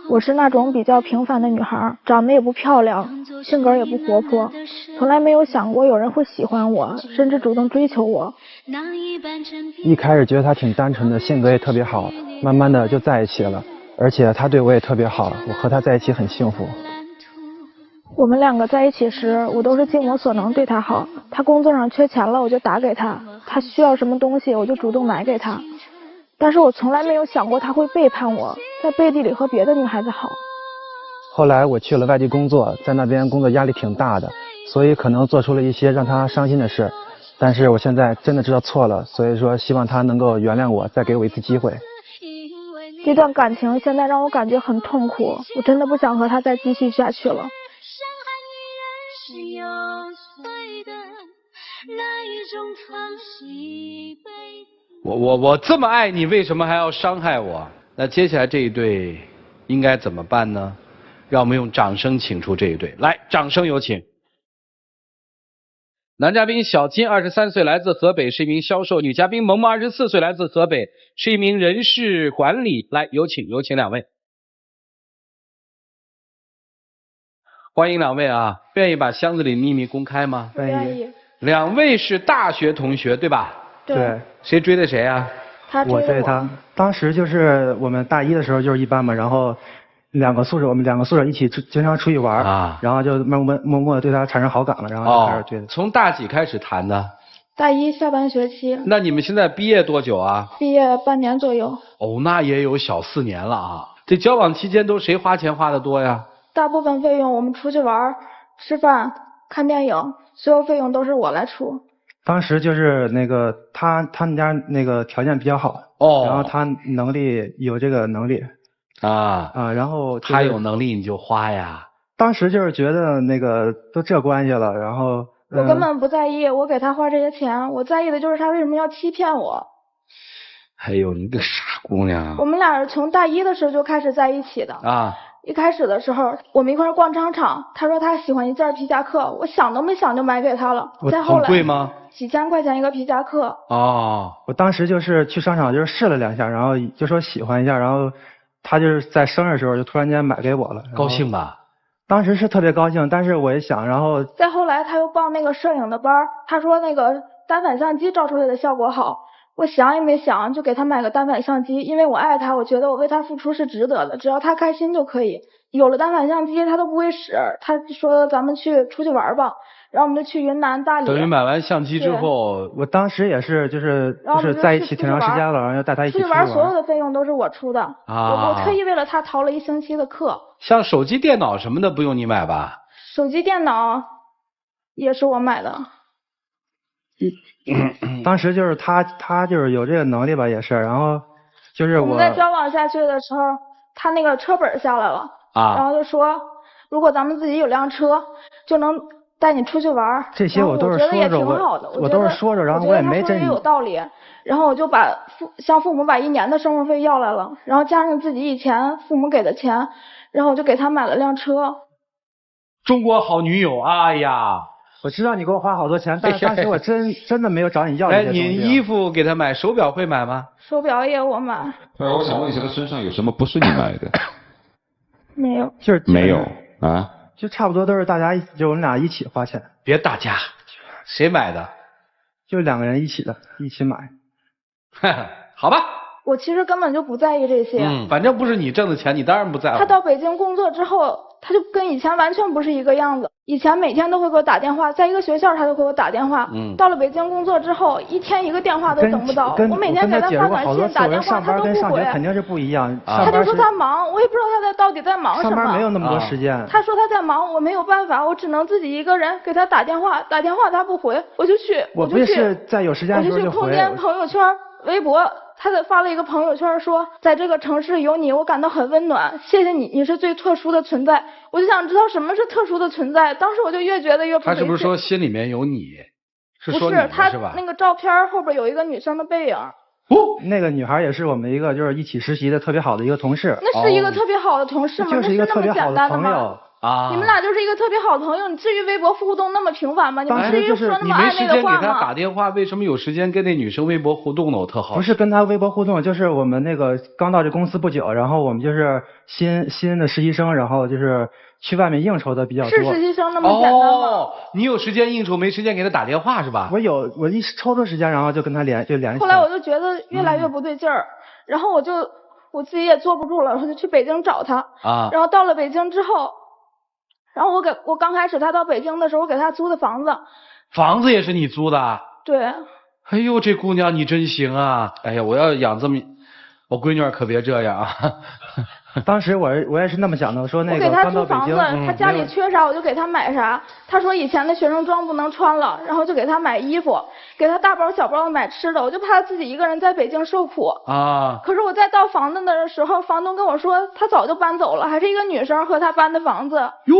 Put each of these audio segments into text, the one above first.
我是那种比较平凡的女孩，长得也不漂亮，性格也不活泼，从来没有想过有人会喜欢我，甚至主动追求我。一开始觉得他挺单纯的，性格也特别好，慢慢的就在一起了，而且他对我也特别好，我和他在一起很幸福。我们两个在一起时，我都是尽我所能对他好，他工作上缺钱了我就打给他，他需要什么东西我就主动买给他。但是我从来没有想过他会背叛我，在背地里和别的女孩子好。后来我去了外地工作，在那边工作压力挺大的，所以可能做出了一些让他伤心的事，但是我现在真的知道错了，所以说希望他能够原谅我，再给我一次机会。这段感情现在让我感觉很痛苦，我真的不想和他再继续下去了。我这么爱你，为什么还要伤害我？那接下来这一对应该怎么办呢？让我们用掌声请出这一对，来，掌声有请。男嘉宾小金23岁，来自河北，是一名销售；女嘉宾萌萌24岁，来自河北，是一名人事管理。来，有请两位。欢迎两位啊！愿意把箱子里秘密公开吗？愿意。两位是大学同学对吧？对。谁追的谁啊？我追他。当时就是我们大一的时候就是一班嘛，然后我们两个宿舍一起经常出去玩啊，然后就默默的对他产生好感了，然后就开始追的。从大几开始谈的？大一下半学期。那你们现在毕业多久啊？毕业半年左右。哦，那也有小4年了啊。这交往期间都谁花钱花的多呀？大部分费用我们出去玩、吃饭、看电影，所有费用都是我来出。当时就是那个他们家那个条件比较好，然后他有这个能力然后他有能力你就花呀。当时就是觉得那个都这关系了，然后我根本不在意我给他花这些钱，我在意的就是他为什么要欺骗我。哎呦，你个傻姑娘！我们俩是从大一的时候就开始在一起的啊。一开始的时候，我们一块逛商场，他说他喜欢一件皮夹克，我想都没想就买给他了。再后来，很贵吗？几千块钱一个皮夹克。哦，我当时就是去商场就是试了2下，然后就说喜欢一下，然后他就是在生日的时候就突然间买给我了。高兴吧？当时是特别高兴，但是我也想，然后再后来他又报那个摄影的班，他说那个单反相机照出来的效果好。我想也没想就给他买个单反相机，因为我爱他，我觉得我为他付出是值得的，只要他开心就可以。有了单反相机他都不会使，他说咱们出去玩吧，然后我们就去云南大理。等于买完相机之后，我当时也是就是在一起挺长时间了，然后要带他一起出去玩，所有的费用都是我出的啊。我特意为了他逃了1星期的课。像手机电脑什么的不用你买吧？手机电脑也是我买的。当时就是他就是有这个能力吧，也是，然后就是我们在交往下去的时候，他那个车本下来了然后就说如果咱们自己有辆车就能带你出去玩。这些我都是说着，我都是说着，然后我也没真有道理。然后我就向父母把1年的生活费要来了，然后加上自己以前父母给的钱，然后我就给他买了辆车。中国好女友，哎呀！我知道你给我花好多钱，但是当时我真的没有找你要这些东西。你衣服给他买，手表会买吗？手表也我买。我想问一下，他身上有什么不是你买的？没有。就是没有啊？就差不多都是大家就我们俩一起花钱。别大家，谁买的？就2个人一起买。好吧。我其实根本就不在意这些。反正不是你挣的钱，你当然不在乎。他到北京工作之后，他就跟以前完全不是一个样子。以前每天都会给我打电话，在一个学校他都给我打电话。到了北京工作之后1天1个电话都等不到。我每天给他发短信打电话他都不回。肯定是不一样。他就说他忙，我也不知道他到底在忙什么。上班没有那么多时间。他说他在忙，我没有办法，我只能自己一个人给他打电话他不回，我就去。我不是在有时间的时候就回。我就去空间朋友圈、微博。他发了一个朋友圈说，在这个城市有你我感到很温暖，谢谢你，你是最特殊的存在。我就想知道什么是特殊的存在，当时我就越觉得越不对劲。他是不是说心里面有你？是说你不是，他是吧？那个照片后边有一个女生的背影。那个女孩也是我们一个就是一起实习的特别好的一个同事。那是一个特别好的同事吗？就是一个特别好的朋友。啊。你们俩就是一个特别好的朋友，你至于微博互动那么频繁吗？你们至于说那你么暧昧没时间给的话吗？他打电话，为什么有时间跟那女生微博互动呢？我特好奇。不是跟他微博互动，就是我们那个刚到这公司不久，然后我们就是新的实习生，然后就是去外面应酬的比较多。是实习生那么简单吗？哦，你有时间应酬，没时间给他打电话是吧？我一抽出时间，然后就跟他联系。后来我就觉得越来越不对劲儿，然后我自己也坐不住了，我就去北京找他。啊。然后到了北京之后，然后我刚开始他到北京的时候，我给他租的房子。房子也是你租的？对。哎呦，这姑娘你真行啊！哎呀，我要养这么，我闺女儿可别这样啊。当时我也是那么想的，我说那个我给他刚到北京，租房子，他家里缺啥我就给他买啥。他说以前的学生装不能穿了，然后就给他买衣服，给他大包小包的买吃的。我就怕他自己一个人在北京受苦。啊。可是我在到房子的时候，房东跟我说他早就搬走了，还是一个女生和他搬的房子。哟。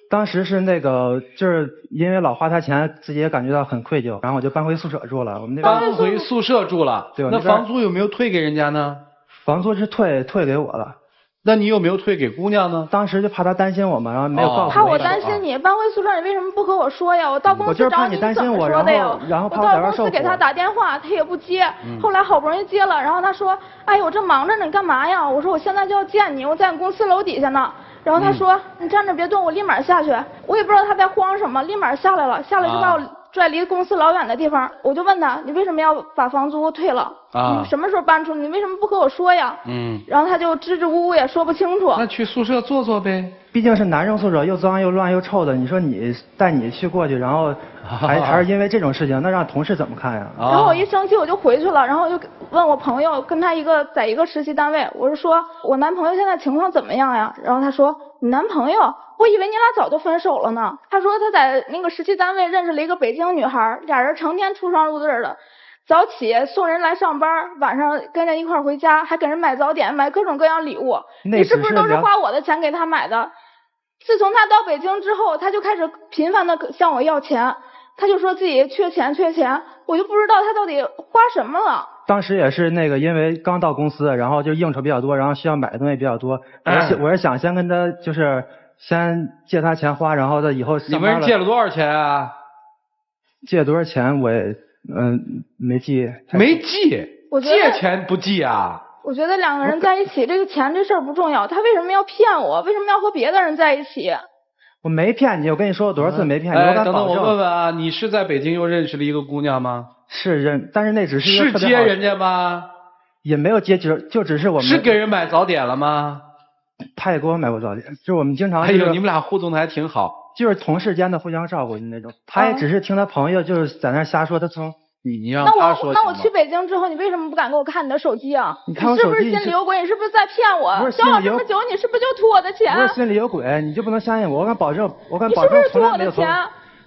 当时是那个，就是因为老花他钱，自己也感觉到很愧疚，然后我就搬回宿舍住了。我们那边搬回宿舍住了。对。那房租有没有退给人家呢？房租是退给我了。那你有没有退给姑娘呢？当时就怕她担心我嘛，然后没有告诉我。怕我担心你，搬回宿舍你为什么不和我说呀？我到公司找你怎么说的呀？然后我到公司给他打电话，他也不接。后来好不容易接了，然后他说：“哎，我这忙着呢，你干嘛呀？”我说：“我现在就要见你，我在你公司楼底下呢。”然后他说：“你站着别动，我立马下去。”我也不知道他在慌什么，立马下来了，下来就把我拽离公司老远的地方。我就问他：“你为什么要把房租退了？你什么时候搬出？你为什么不和我说呀？”然后他就支支吾吾也说不清楚。那去宿舍坐坐呗。毕竟是男生宿舍，又脏又乱又臭的。你说你带你去过去，然后还是因为这种事情，那让同事怎么看呀？然后我一生气我就回去了，然后我就问我朋友，跟他在一个实习单位，我就说我男朋友现在情况怎么样呀？然后他说你男朋友？我以为你俩早就分手了呢。他说他在那个实习单位认识了一个北京女孩，俩人成天出双入对的。早起送人来上班，晚上跟人一块回家，还给人买早点，买各种各样礼物。你是不是都是花我的钱给他买的？自从他到北京之后，他就开始频繁的向我要钱，他就说自己缺钱，我就不知道他到底花什么了。当时也是那个，因为刚到公司，然后就应酬比较多，然后需要买的东西比较多。我是想先跟他就是先借他钱花，然后他以后上班了。你们借了多少钱啊？借多少钱我也没记。没记？借钱不记啊？我觉得两个人在一起，这个钱这事儿不重要，他为什么要骗我？为什么要和别的人在一起？我没骗你，我跟你说过多少次没骗你，我敢保证。等等，我问问啊，你是在北京又认识了一个姑娘吗？是认，但是那只是一个特别好。是接人家吗？也没有接，就只是我们。是给人买早点了吗？他也给我买过早点，就是我们经常。哎呦，你们俩互动的还挺好。就是同事间的互相照顾的那种。他也只是听他朋友就是在那瞎说，他从。你让他说。那我去北京之后，你为什么不敢给我看你的手机啊？你看我手机，你是不是心里有鬼？你是不是在骗我？不是交往这么久，你是不是就图我的钱？不是心里有鬼，你就不能相信我？我敢保证，你是不是图我的钱？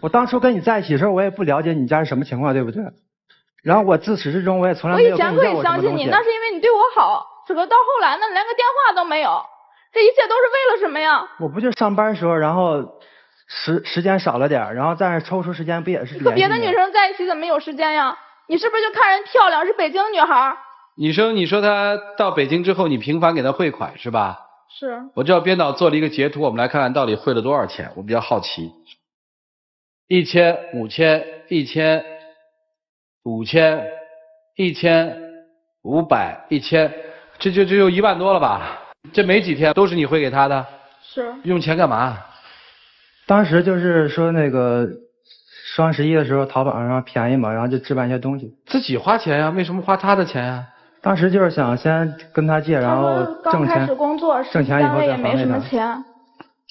我当初跟你在一起的时候，我也不了解你家是什么情况，对不对？然后我自始至终我也从来没有跟你要过什么东西。我以前可以相信你，那是因为你对我好。可是到后来，那连个电话都没有，这一切都是为了什么呀？我不就上班时候，然后时间少了点，然后但是抽出时间不也是？和别的女生在一起怎么有时间呀？你是不是就看人漂亮，是北京女孩？你说她到北京之后，你频繁给她汇款是吧？是。我知道编导做了一个截图，我们来看看到底汇了多少钱，我比较好奇。1000、5000、1000、5000、1000、500、1000，这就1万多了吧？这没几天都是你汇给她的？是。用钱干嘛？当时就是说那个。双11的时候，淘宝上便宜嘛，然后就置办一些东西。自己花钱呀？为什么花他的钱呀？当时就是想先跟他借，然后挣钱。刚开始工作，挣钱以后也没什么钱。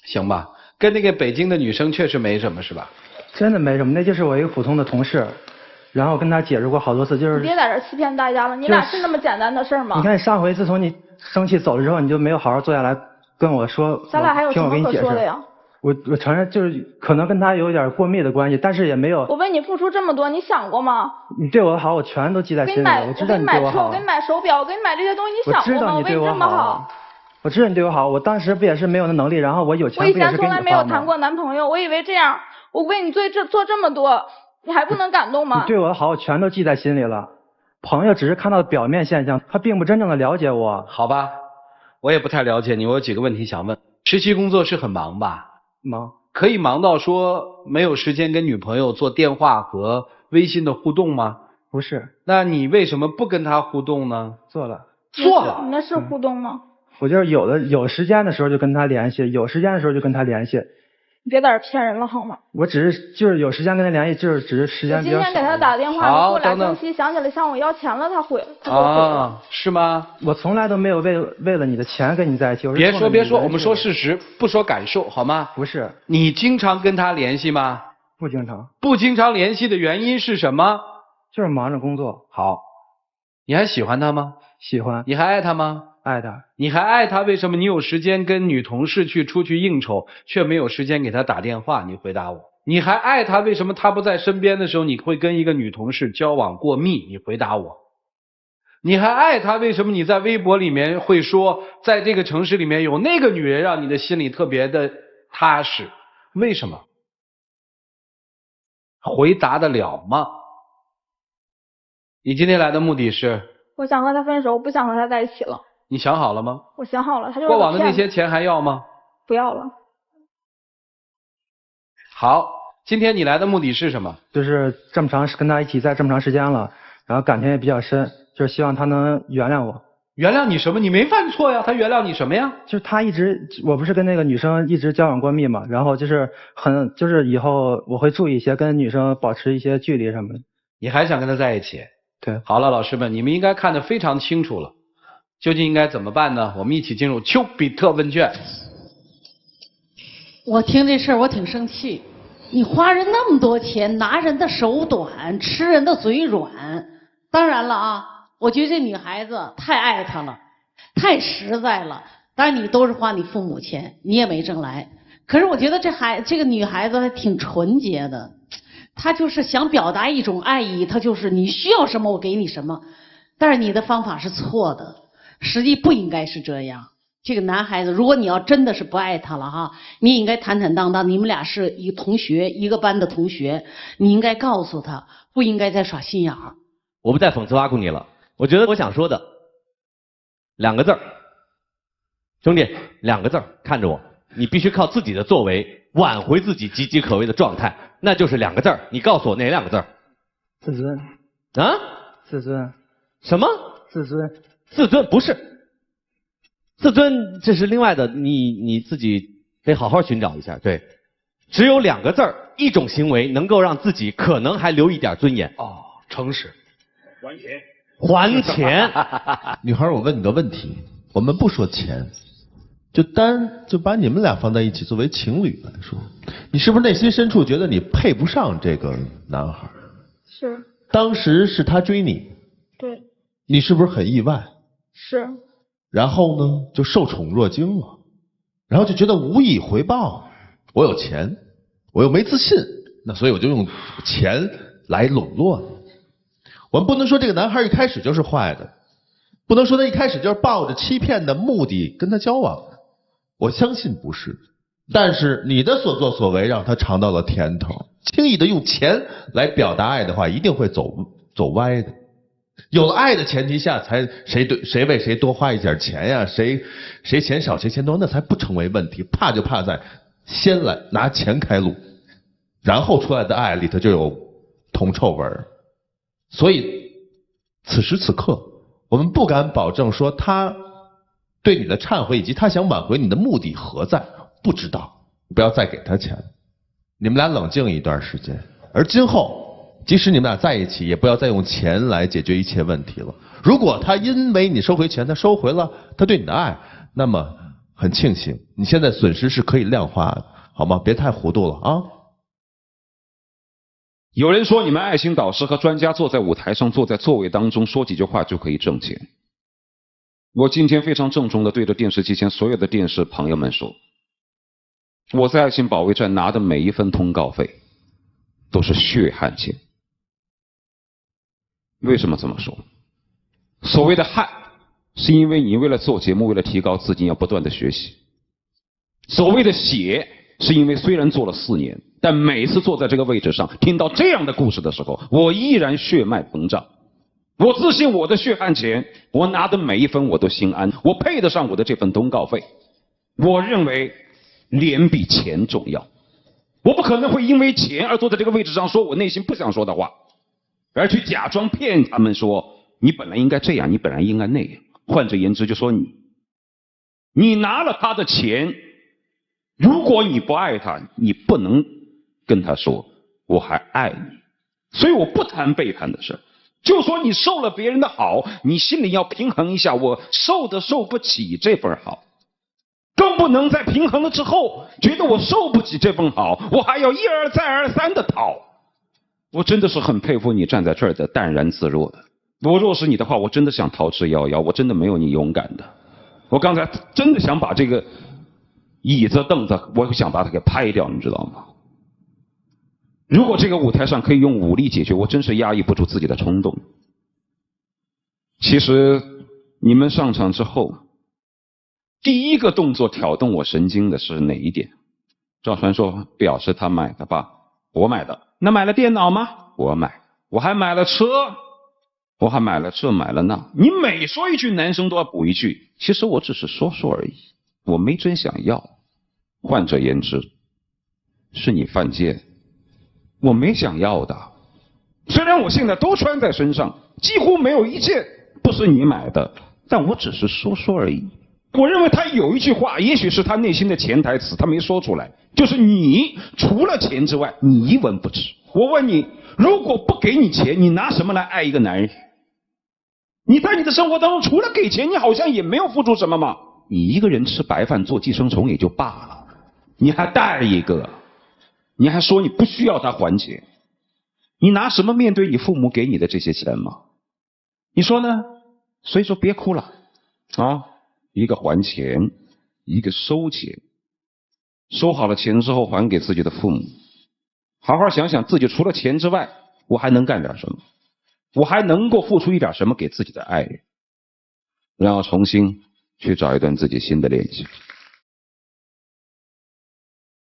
行吧，跟那个北京的女生确实没什么，是吧？真的没什么，那就是我一个普通的同事，然后跟他解释过好多次，就是。你别在这欺骗大家了，你俩是那么简单的事吗？你看上回自从你生气走了之后，你就没有好好坐下来跟我说。咱俩还有什么可说的呀？我承认就是可能跟他有点过密的关系，但是也没有。我为你付出这么多，你想过吗？你对我好，我全都记在心里。我知道你对我好。我给你买手表，我给你买这些东西，你想过吗？我知道你对我好。我知道你对我好，我当时不也是没有那能力，然后我有钱不也是给你花吗？我以前从来没有谈过男朋友，我以为这样，我为你做这么多，你还不能感动吗？你对我好，我全都记在心里了。朋友只是看到表面现象，他并不真正的了解我。好吧，我也不太了解你，我有几个问题想问。实习工作是很忙吧？忙。可以忙到说没有时间跟女朋友做电话和微信的互动吗？不是。那你为什么不跟她互动呢？做了。做了。那是互动吗？我就是有时间的时候就跟她联系，有时间的时候就跟她联系。你别在这骗人了好吗？我只是就是有时间跟她联系，就是只是时间比较少。今天给她打电话，你过俩星期想起来向我要钱了，他回啊，是吗？我从来都没有为了你的钱跟你在一起。别说，我们说事实，不说感受，好吗？不是。你经常跟她联系吗？不经常。不经常联系的原因是什么？就是忙着工作。好，你还喜欢她吗？喜欢。你还爱她吗？爱她。你还爱她，为什么你有时间跟女同事出去应酬，却没有时间给她打电话？你回答我。你还爱她，为什么她不在身边的时候，你会跟一个女同事交往过密？你回答我。你还爱她，为什么你在微博里面会说，在这个城市里面有那个女人让你的心里特别的踏实？为什么？回答得了吗？你今天来的目的是？我想和他分手，我不想和他在一起了。你想好了吗？我想好了，他就是过往的那些钱还要吗？不要了。好，今天你来的目的是什么？就是跟他一起在这么长时间了，然后感情也比较深，就是希望他能原谅我。原谅你什么？你没犯错呀，他原谅你什么呀？就是我不是跟那个女生一直交往过密嘛，然后就是以后我会注意一些，跟女生保持一些距离什么的。你还想跟他在一起？对。好了，老师们，你们应该看得非常清楚了，究竟应该怎么办呢？我们一起进入丘比特问卷。我听这事儿我挺生气，你花人那么多钱，拿人的手短，吃人的嘴软。当然了啊，我觉得这女孩子太爱他了，太实在了。当然你都是花你父母钱，你也没挣来。可是我觉得这个女孩子还挺纯洁的，她就是想表达一种爱意，她就是你需要什么我给你什么。但是你的方法是错的，实际不应该是这样。这个男孩子，如果你要真的是不爱他了哈，你应该坦坦荡荡，你们俩是一个同学，一个班的同学，你应该告诉他，不应该再耍心眼儿。我不再讽刺挖苦你了，我觉得我想说的2个字儿，兄弟，2个字儿，看着我，你必须靠自己的作为挽回自己岌岌可危的状态，那就是2个字儿，你告诉我哪2个字儿？自尊。啊？自尊。什么？自尊。自尊不是。自尊这是另外的，你自己得好好寻找一下。对，只有2个字儿，一种行为能够让自己可能还留一点尊严。哦，诚实。还钱。还钱。女孩，我问你个问题，我们不说钱，就把你们俩放在一起作为情侣来说，你是不是内心深处觉得你配不上这个男孩？是。当时是他追你。对。你是不是很意外？是。然后呢，就受宠若惊了，然后就觉得无以回报。我有钱，我又没自信，那所以我就用钱来笼络你。我们不能说这个男孩一开始就是坏的，不能说他一开始就是抱着欺骗的目的跟他交往的。我相信不是，但是你的所作所为让他尝到了甜头。轻易的用钱来表达爱的话，一定会走歪的。有了爱的前提下，才谁为谁多花一点钱呀，谁钱少谁钱多，那才不成为问题。怕就怕在先来拿钱开路，然后出来的爱里头就有铜臭味儿。所以此时此刻，我们不敢保证说他对你的忏悔以及他想挽回你的目的何在，不知道。不要再给他钱，你们俩冷静一段时间，而今后。即使你们俩在一起，也不要再用钱来解决一切问题了。如果他因为你收回钱，他收回了他对你的爱，那么很庆幸，你现在损失是可以量化的，好吗？别太糊涂了啊！有人说你们爱心导师和专家坐在舞台上，坐在座位当中说几句话就可以挣钱。我今天非常郑重地对着电视机前所有的电视朋友们说，我在爱心保卫战拿的每一分通告费都是血汗钱。为什么这么说？所谓的汗，是因为你为了做节目，为了提高自己要不断的学习。所谓的血，是因为虽然做了4年，但每次坐在这个位置上，听到这样的故事的时候，我依然血脉膨胀。我自信我的血汗钱，我拿的每一分我都心安，我配得上我的这份通告费。我认为脸比钱重要。我不可能会因为钱而坐在这个位置上说我内心不想说的话，而去假装骗他们说你本来应该这样，你本来应该那样。换着言之，就说你拿了他的钱，如果你不爱他，你不能跟他说我还爱你。所以我不谈背叛的事，就说你受了别人的好，你心里要平衡一下，我受不起这份好，更不能在平衡了之后觉得我受不起这份好，我还要一而再而三的讨。我真的是很佩服你站在这儿的淡然自若的。我若是你的话，我真的想逃之夭夭，我真的没有你勇敢的。我刚才真的想把这个椅子凳子，我想把它给拍掉，你知道吗？如果这个舞台上可以用武力解决，我真是压抑不住自己的冲动。其实你们上场之后，第一个动作挑动我神经的是哪一点？赵传说表示他买的吧，我买的。那买了电脑吗？我买。我还买了车，我还买了这买了那。你每说一句，男生都要补一句，其实我只是说说而已，我没真想要。换者言之，是你犯贱，我没想要的。虽然我现在都穿在身上，几乎没有一件不是你买的，但我只是说说而已。我认为他有一句话，也许是他内心的潜台词，他没说出来，就是你除了钱之外，你一文不值。我问你，如果不给你钱，你拿什么来爱一个男人？你在你的生活当中，除了给钱，你好像也没有付出什么嘛。你一个人吃白饭做寄生虫也就罢了，你还带一个，你还说你不需要他还钱，你拿什么面对你父母给你的这些钱吗？你说呢？所以说别哭了啊！一个还钱，一个收钱，收好了钱之后还给自己的父母，好好想想自己除了钱之外，我还能干点什么？我还能够付出一点什么给自己的爱人？然后重新去找一段自己新的恋情。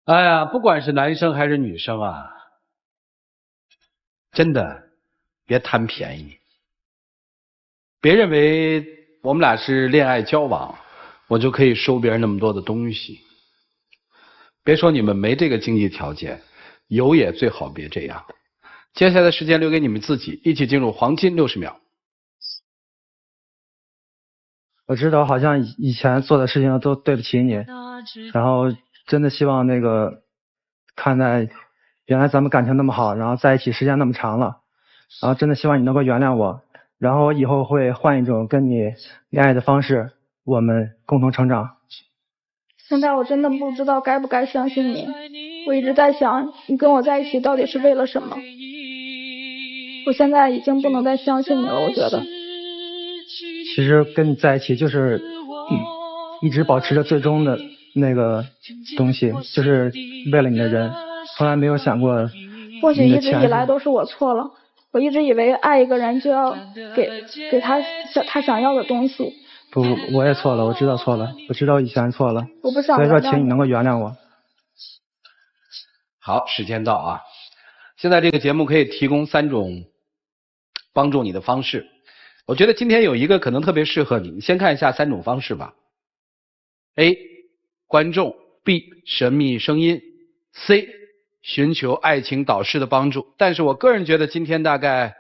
哎呀，不管是男生还是女生啊，真的别贪便宜。别认为我们俩是恋爱交往，我就可以收别人那么多的东西。别说你们没这个经济条件，有也最好别这样。接下来的时间留给你们自己，一起进入黄金60秒。我知道好像以前做的事情都对不起你，然后真的希望看在原来咱们感情那么好，然后在一起时间那么长了，然后真的希望你能够原谅我，然后我以后会换一种跟你恋爱的方式，我们共同成长。现在我真的不知道该不该相信你，我一直在想你跟我在一起到底是为了什么。我现在已经不能再相信你了，我觉得。其实跟你在一起就是一直保持着最终的那个东西，就是为了你的人，从来没有想过或许一直以来都是我错了，我一直以为爱一个人就要给他想要的东西。不，我也错了，我知道错了，我知道以前错了，我不想所以说请你能够原谅我。好，时间到啊！现在这个节目可以提供3种帮助你的方式，我觉得今天有一个可能特别适合你，你先看一下3种方式吧。A. 观众 B. 神秘声音 C. 寻求爱情导师的帮助。但是我个人觉得今天大概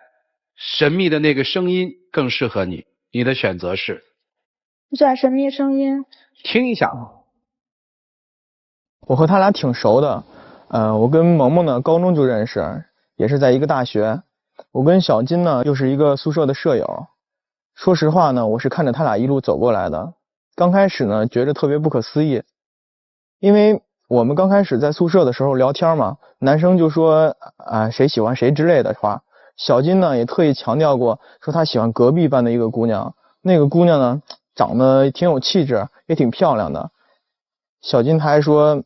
神秘的那个声音更适合你，你的选择是？我选神秘声音。听一下。我和他俩挺熟的，我跟萌萌呢高中就认识，也是在一个大学。我跟小金呢又是一个宿舍的舍友。说实话呢，我是看着他俩一路走过来的。刚开始呢觉得特别不可思议，因为我们刚开始在宿舍的时候聊天嘛，男生就说谁喜欢谁之类的话。小金呢也特意强调过，说他喜欢隔壁班的一个姑娘，那个姑娘呢长得挺有气质，也挺漂亮的。小金他还说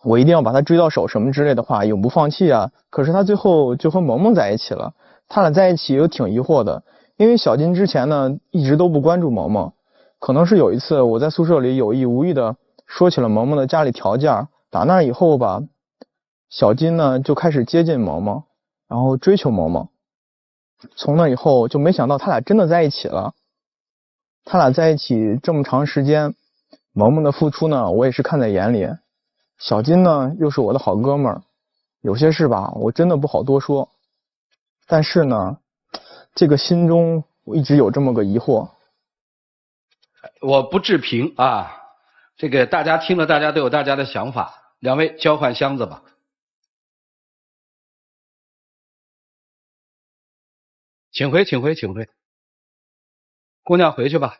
我一定要把她追到手什么之类的话，永不放弃啊。可是他最后就和萌萌在一起了。他俩在一起也挺疑惑的，因为小金之前呢一直都不关注萌萌，可能是有一次我在宿舍里有意无意的说起了萌萌的家里条件，打那以后吧，小金呢就开始接近萌萌，然后追求萌萌。从那以后就没想到他俩真的在一起了。他俩在一起这么长时间，萌萌的付出呢，我也是看在眼里。小金呢，又是我的好哥们儿，有些事吧，我真的不好多说。但是呢，这个心中我一直有这么个疑惑。我不置评啊，这个大家听了，大家都有大家的想法。两位交换箱子吧。请回，请回，请回。姑娘回去吧，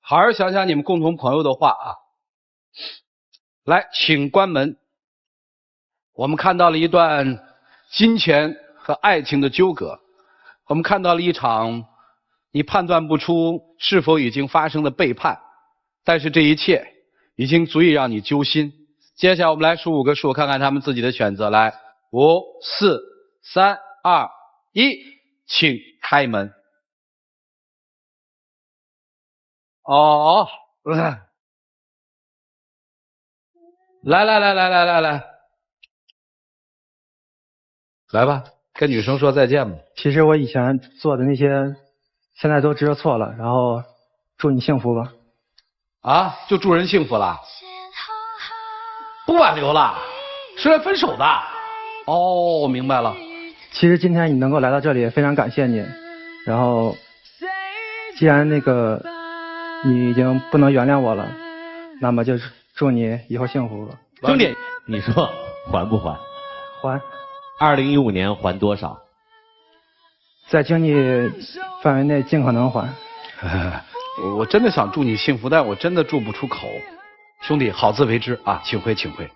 好好想想你们共同朋友的话啊。来，请关门。我们看到了一段金钱和爱情的纠葛，我们看到了一场你判断不出是否已经发生的背叛，但是这一切已经足以让你揪心。接下来我们来数5个数，看看他们自己的选择。来，5、4、3、2、1，请开门。哦，来，来吧，跟女生说再见吧。其实我以前做的那些，现在都知道错了，然后祝你幸福吧。啊，就祝人幸福了？不挽留了？是来分手的？哦，我明白了。其实今天你能够来到这里，非常感谢你。然后，既然你已经不能原谅我了，那么就祝你以后幸福吧。兄弟，你说还不还？还。2015年还多少？在经济范围内尽可能还。我真的想祝你幸福，但我真的祝不出口。兄弟，好自为之啊，请回，请回。